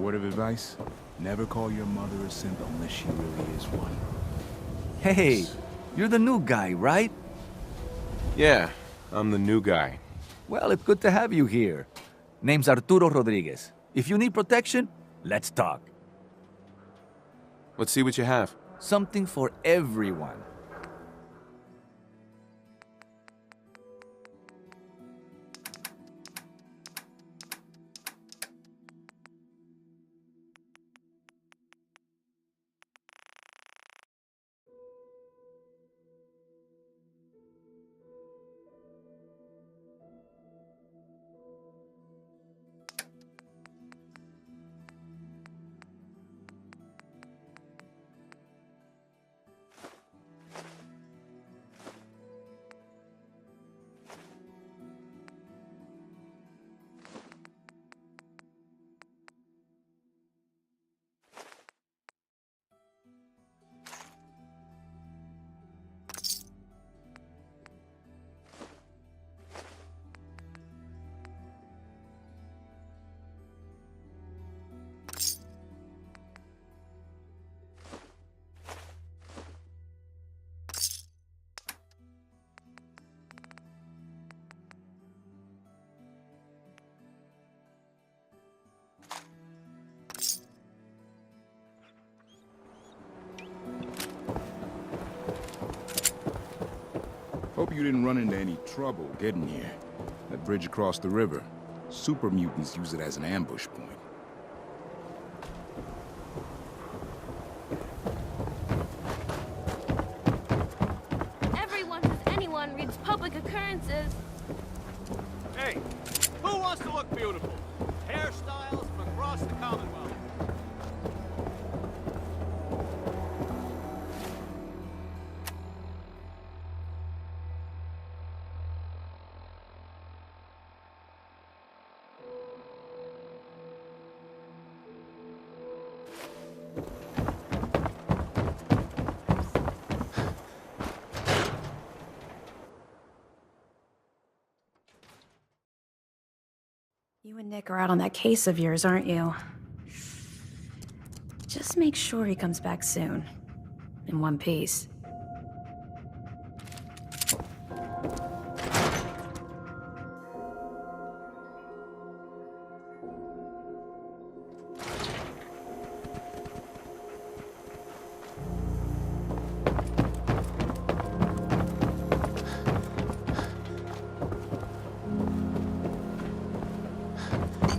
Word of advice? Never call your mother a simp unless she really is one. Hey, you're the new guy, right? Yeah, I'm the new guy. Well, it's good to have you here. Name's Arturo Rodriguez. If you need protection, let's talk. Let's see what you have. Something for everyone. Hope you didn't run into any trouble getting here. That bridge across the river. Super mutants use it as an ambush point. Everyone who's anyone reads public occurrences. Hey, who wants to look beautiful? Hairstyles from across the Commonwealth. You and Nick are out on that case of yours, aren't you? Just make sure he comes back soon. In one piece.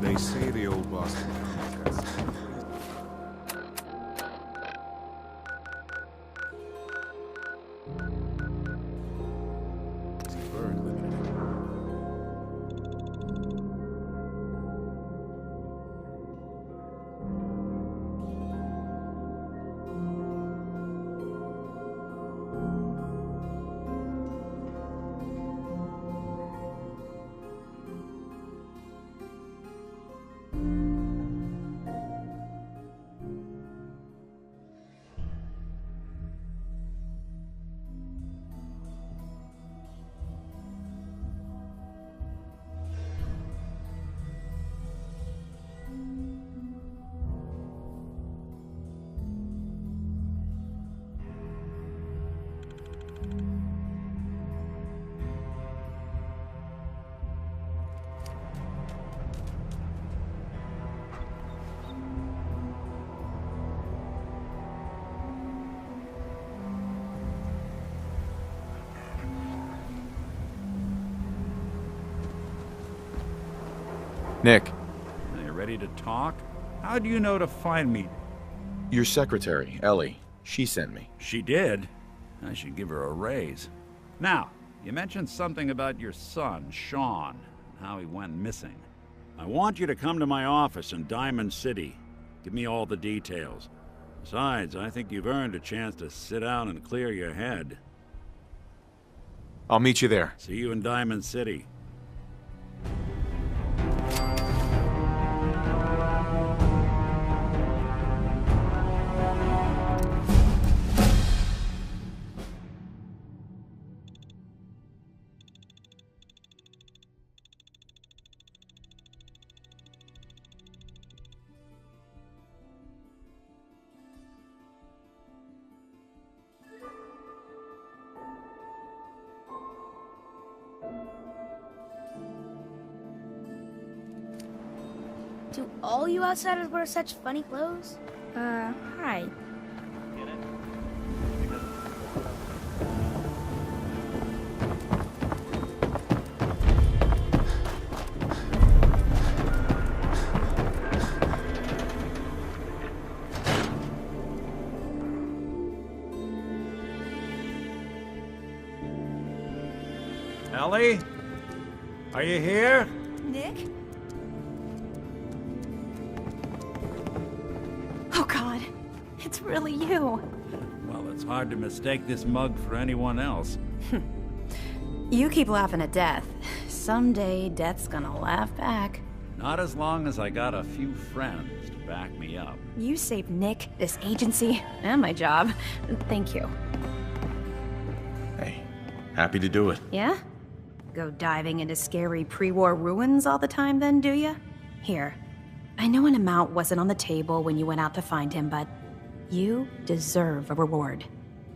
They say the old Boston got some crazy bird living in it. Nick, Are you ready to talk? How do you know to find me? your secretary, Ellie. She sent me. She did. I should give her a raise. Now, you mentioned something about your son, Sean, and how he went missing. I want you to come to my office in Diamond City. Give me all the details. Besides, I think you've earned a chance to sit down and clear your head. I'll meet you there. See you in Diamond City. Do all you outsiders wear such funny clothes? Hi. Ellie? Are you here? Nick? Oh God, it's really you. Well, it's hard to mistake this mug for anyone else. You keep laughing at death. Someday, death's gonna laugh back. Not as long as I got a few friends to back me up. You saved Nick, this agency, and my job. Thank you. Hey, happy to do it. Yeah? Go diving into scary pre-war ruins all the time then, do ya? Here. I know an amount wasn't on the table when you went out to find him, but you deserve a reward.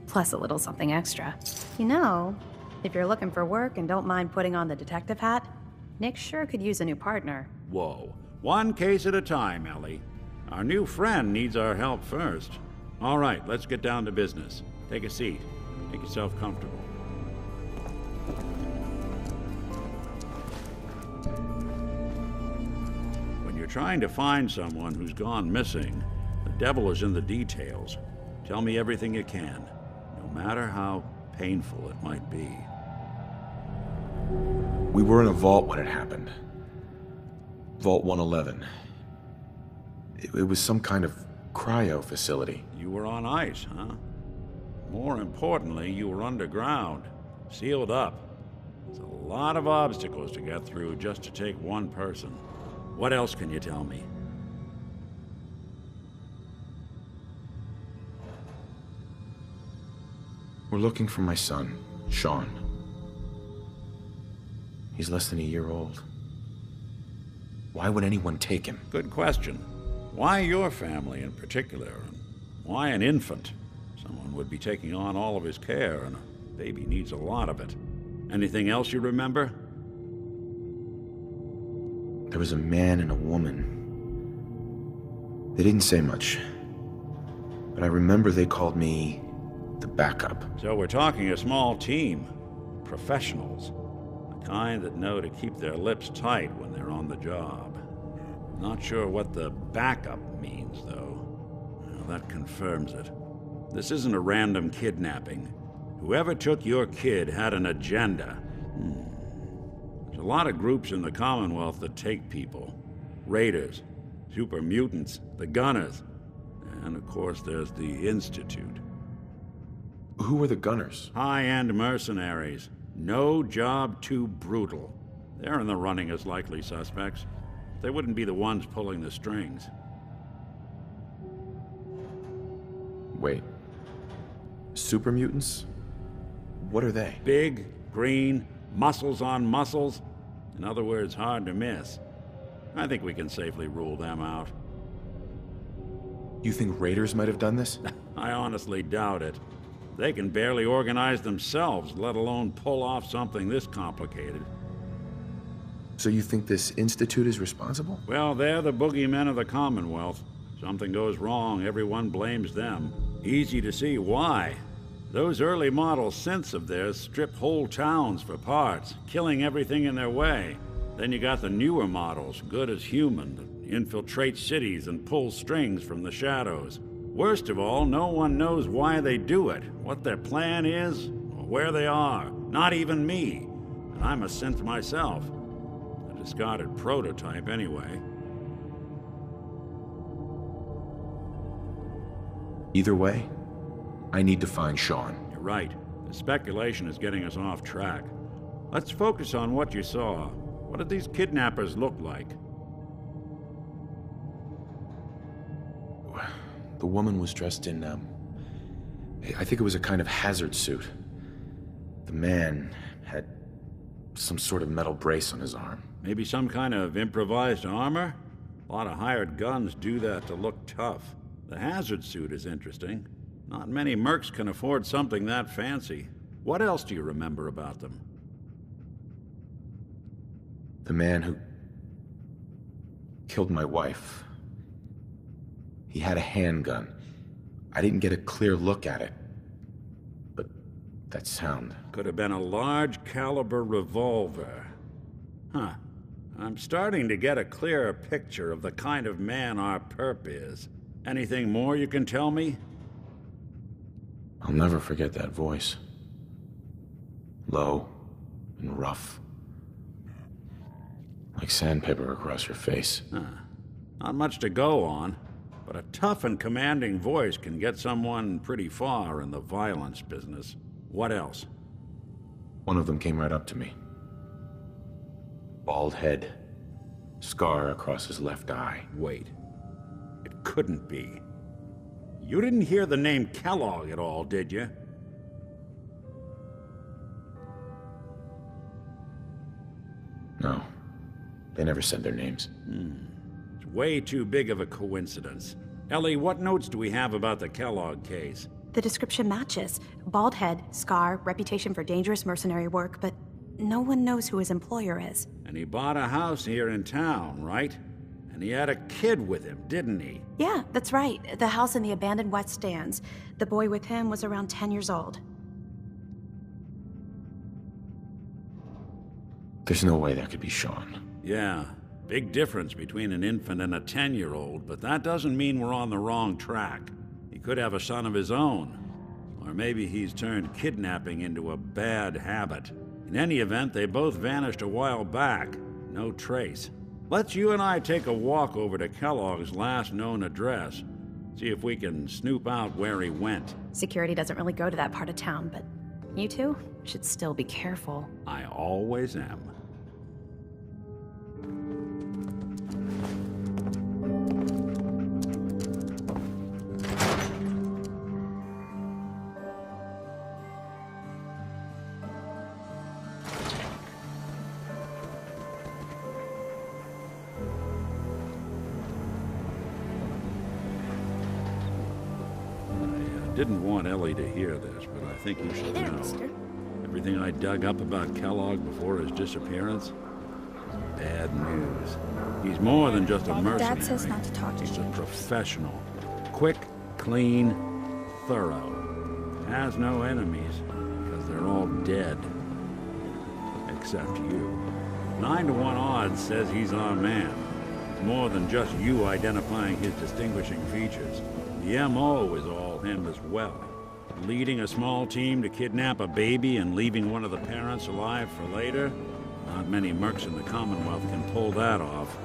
Plus a little something extra. You know, if you're looking for work and don't mind putting on the detective hat, Nick sure could use a new partner. Whoa. One case at a time, Ellie. Our new friend needs our help first. All right, let's get down to business. Take a seat. Make yourself comfortable. When you're trying to find someone who's gone missing, the devil is in the details. Tell me everything you can, no matter how painful it might be. We were in a vault when it happened. Vault 111. It was some kind of cryo facility. You were on ice, huh? More importantly, you were underground, sealed up. There's a lot of obstacles to get through just to take one person. What else can you tell me? We're looking for my son, Sean. He's less than a year old. Why would anyone take him? Good question. Why your family in particular? And why an infant? Someone would be taking on all of his care, and a baby needs a lot of it. Anything else you remember? There was a man and a woman. They didn't say much, but I remember they called me the backup. So we're talking a small team. Professionals. The kind that know to keep their lips tight when they're on the job. Not sure what the backup means, though. Well, that confirms it. This isn't a random kidnapping. Whoever took your kid had an agenda. There's a lot of groups in the Commonwealth that take people. Raiders, super mutants, the Gunners, and of course there's the Institute. Who were the Gunners? High-end mercenaries. No job too brutal. They're in the running as likely suspects. They wouldn't be the ones pulling the strings. Wait. Super mutants? What are they? Big, green, muscles on muscles. In other words, hard to miss. I think we can safely rule them out. You think raiders might have done this? I honestly doubt it. They can barely organize themselves, let alone pull off something this complicated. So you think this institute is responsible? Well, they're the boogeymen of the Commonwealth. Something goes wrong, everyone blames them. Easy to see why. Those early model synths of theirs strip whole towns for parts, killing everything in their way. Then you got the newer models, good as human, that infiltrate cities and pull strings from the shadows. Worst of all, no one knows why they do it, what their plan is, or where they are. Not even me. And I'm a synth myself. A discarded prototype, anyway. Either way, I need to find Sean. You're right. The speculation is getting us off track. Let's focus on what you saw. What did these kidnappers look like? The woman was dressed in, I think it was a kind of hazard suit. The man had some sort of metal brace on his arm. Maybe some kind of improvised armor? A lot of hired guns do that to look tough. The hazard suit is interesting. Not many mercs can afford something that fancy. What else do you remember about them? The man who... killed my wife. He had a handgun. I didn't get a clear look at it. But that sound... Could have been a large caliber revolver. Huh. I'm starting to get a clearer picture of the kind of man our perp is. Anything more you can tell me? I'll never forget that voice. Low and rough. Like sandpaper across your face. Not much to go on, but a tough and commanding voice can get someone pretty far in the violence business. What else? One of them came right up to me. Bald head. Scar across his left eye. Wait. It couldn't be. You didn't hear the name Kellogg at all, did you? No. They never said their names. It's way too big of a coincidence. Ellie, what notes do we have about the Kellogg case? The description matches. Bald head, scar, reputation for dangerous mercenary work, but no one knows who his employer is. And he bought a house here in town, right? And he had a kid with him, didn't he? Yeah, that's right. The house in the abandoned West Stands. The boy with him was around 10 years old. There's no way that could be Sean. Yeah, big difference between an infant and a 10-year-old, but that doesn't mean we're on the wrong track. He could have a son of his own. Or maybe he's turned kidnapping into a bad habit. In any event, they both vanished a while back. No trace. Let's you and I take a walk over to Kellogg's last known address. See if we can snoop out where he went. Security doesn't really go to that part of town, but you two should still be careful. I always am. Didn't want Ellie to hear this, but I think you Hey should there, know. mister. Everything I dug up about Kellogg before his disappearance is bad news. He's more than just a mercenary. Dad says not to talk to He's a strangers. professional. Quick, clean, thorough. Has no enemies, because they're all dead. Except you. 9 to 1 odds says he's our man. It's more than just you identifying his distinguishing features. The M.O. is all him as well. Leading a small team to kidnap a baby and leaving one of the parents alive for later? Not many mercs in the Commonwealth can pull that off.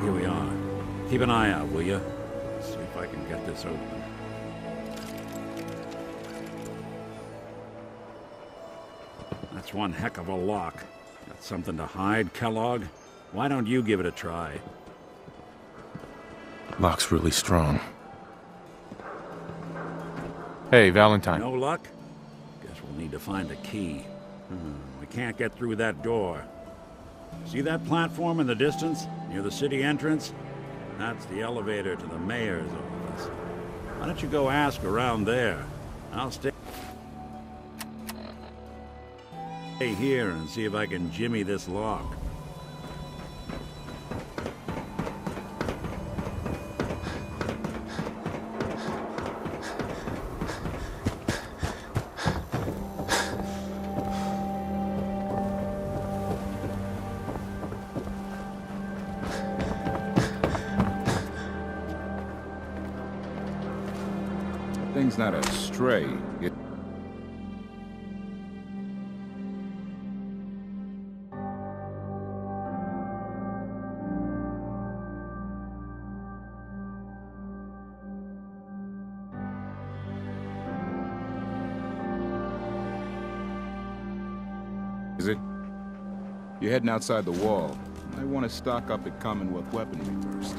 Here we are. Keep an eye out, will you? See if I can get this open. That's one heck of a lock. Got something to hide, Kellogg? Why don't you give it a try? Lock's really strong. Hey, Valentine. No luck? Guess we'll need to find a key. We can't get through that door. See that platform in the distance, near the city entrance? That's the elevator to the mayor's office. Why don't you go ask around there? I'll stay here and see if I can jimmy this lock. Thing's not a stray. Is it? You're heading outside the wall. I want to stock up at Commonwealth weaponry first.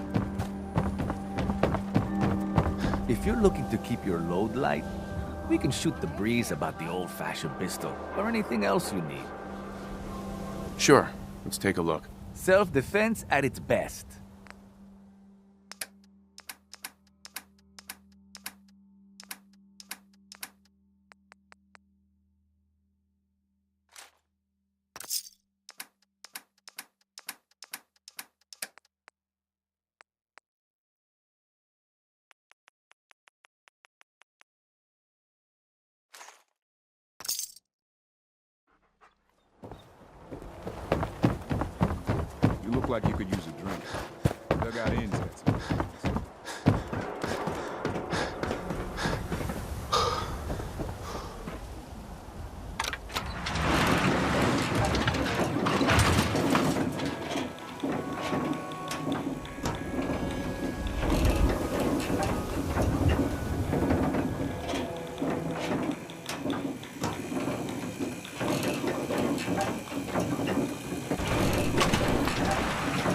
If you're looking to keep your load light, we can shoot the breeze about the old-fashioned pistol, or anything else you need. Sure. Let's take a look. Self-defense at its best. You look like you could use a drink. Dugout Inn's got some.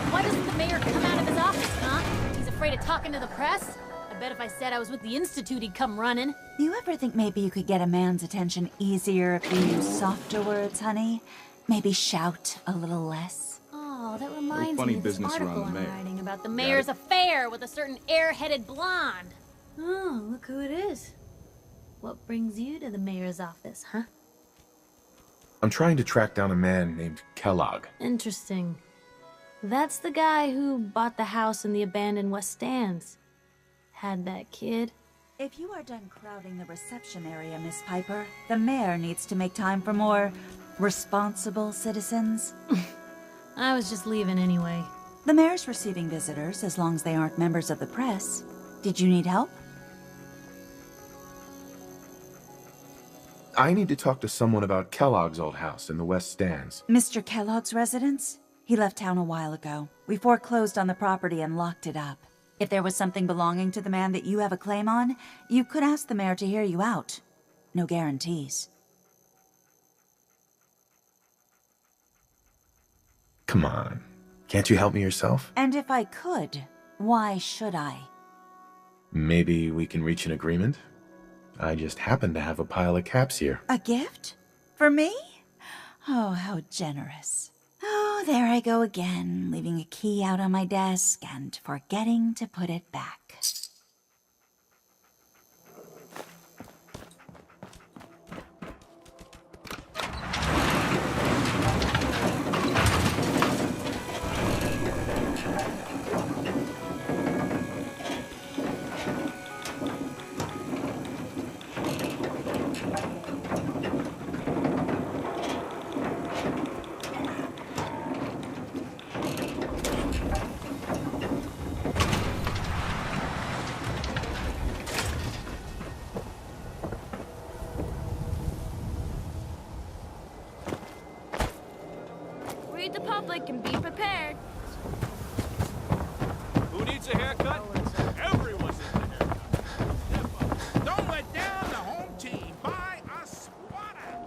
Why doesn't the mayor come out of his office, huh? He's afraid of talking to the press? I bet if I said I was with the Institute, he'd come running. Do you ever think maybe you could get a man's attention easier if you use softer words, honey? Maybe shout a little less? Oh, that reminds funny me of this business around article the I'm mayor. writing about the Got mayor's it? affair with a certain air-headed blonde. Oh, look who it is. What brings you to the mayor's office, huh? I'm trying to track down a man named Kellogg. Interesting. That's the guy who bought the house in the abandoned West Stands. Had that kid. If you are done crowding the reception area, Miss Piper, the mayor needs to make time for more responsible citizens. I was just leaving anyway. The mayor's receiving visitors as long as they aren't members of the press. Did you need help? I need to talk to someone about Kellogg's old house in the West Stands. Mr. Kellogg's residence? He left town a while ago. We foreclosed on the property and locked it up. If there was something belonging to the man that you have a claim on, you could ask the mayor to hear you out. No guarantees. Come on. Can't you help me yourself? And if I could, why should I? Maybe we can reach an agreement? I just happen to have a pile of caps here. A gift? For me? Oh, how generous. Oh, there I go again, leaving a key out on my desk and forgetting to put it back. Read the public and be prepared. Who needs a haircut? Everyone needs a haircut. Step up. Don't let down the home team. Buy a swatter.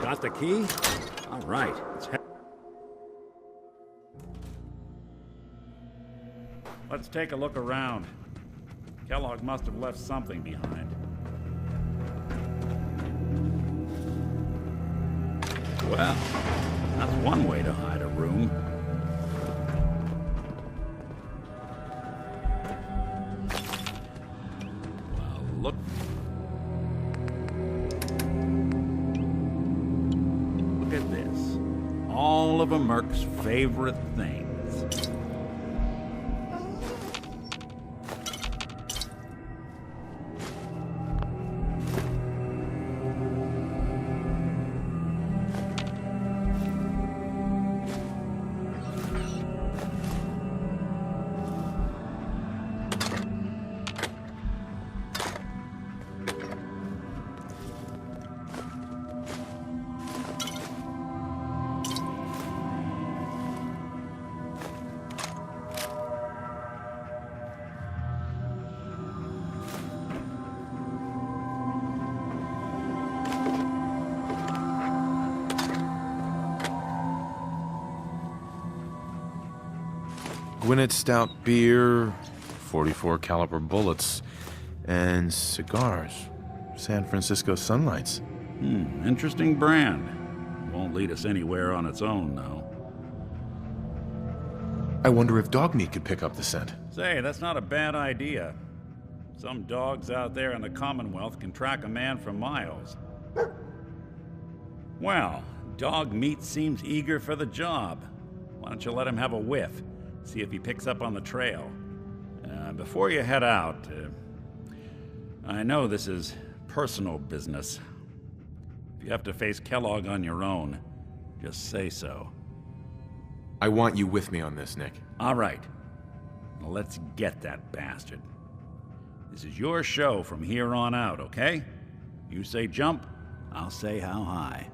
Got the key? All right. Let's take a look around. Kellogg must have left something behind. Well, that's one way to hide a room. Well, look. Look at this. All of a Merc's favorite things. Gwinnett Stout beer, 44 caliber bullets. And cigars. San Francisco Sunlights. Interesting brand. Won't lead us anywhere on its own, though. I wonder if dog meat could pick up the scent. Say, that's not a bad idea. Some dogs out there in the Commonwealth can track a man for miles. Well, dog meat seems eager for the job. Why don't you let him have a whiff? See if he picks up on the trail. Before you head out, I know this is personal business. If you have to face Kellogg on your own, just say so. I want you with me on this, Nick. All right. Well, let's get that bastard. This is your show from here on out, okay? You say jump, I'll say how high.